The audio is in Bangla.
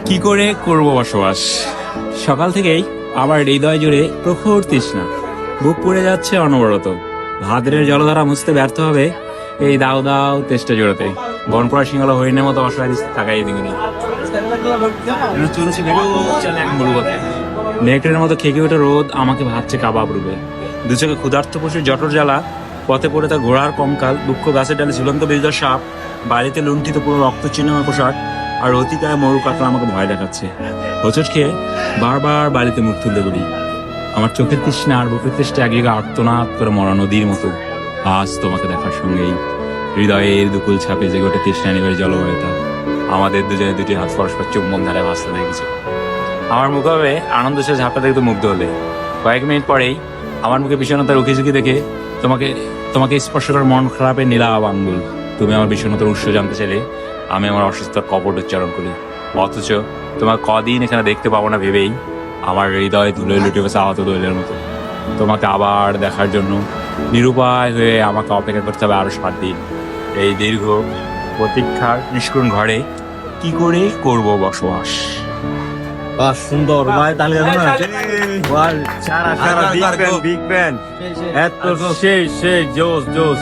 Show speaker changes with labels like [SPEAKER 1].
[SPEAKER 1] কি করে করব বসবাস? সকাল থেকেই আমার হৃদয় জুড়ে প্রখর তৃষ্ণা, বুক পুড়ে যাচ্ছে অনবরত। ভাদ্রের জলধারা মুছতে ব্যর্থ হবে এই দাও দাও তেষ্টা জোড়াতে। বনপড়া সিংহলা হরিণের মতো অসহায় থাকাই দিগুনি। নেকড়ের মতো খেকে ওঠে রোদ আমাকে ভাবছে কাবাব রূপে। দু চোখে ক্ষুধার্ত পশুর জটর জ্বালা, পথে পড়ে তার ঘোড়ার কঙ্কাল, দুঃখ গাছের ডালে ঝুলন্ত বিজয় সাপ, বাড়িতে লুণ্ঠিত পুরো রক্ত চিহ্নময় পোশাক, আর অতিকায় মরু কাতলা আমাকে ভয় দেখাচ্ছে। হোঁচট খেয়ে বারবার বাড়িতে মুখ তুলতে বলি। আমার চোখের তৃষ্ণা আর বুকের তৃষ্ণা এক জায়গায় আর্তনাদ করে মরা নদীর মতো। আজ তোমাকে দেখার সঙ্গেই হৃদয়ের দুকুল ছাপে যে গোটে তৃষ্ণা নিবের জলবায়ুতা। আমাদের দুজনে দুটি হাত পরস্পর চুম্বন ধারে ভাসতে দেখেছে। আমার মুখে আনন্দ সে ঝাপটা দেখতে মুগ্ধ হলে। কয়েক মিনিট পরেই আমার মুখে বিষণ্ণতার উকিঝুঁকি দেখে তোমাকে তোমাকে স্পর্শ করার মন খারাপের নীলাভ আঙ্গুল। তুমি আমার বিষণ্ণতার উৎস জানতে চাইলে আমি আমার অসুস্থতার কপট উচ্চারণ করি। অথচ তোমার কদিন এখানে দেখতে পাবো না ভেবেই আমার হৃদয় ধুলে লুটে গেছে আহত দৈলের মতো। তোমাকে আবার দেখার জন্য নিরুপায় হয়ে আমাকে অপেক্ষা করতে হবে আরো 7 দিন। এই দীর্ঘ প্রতীক্ষার নিষ্কুণ ঘরে কি করে করব বসবাস?
[SPEAKER 2] সুন্দর ভাই, তাহলে বিগ ব্যান এত সেই জোস জোস।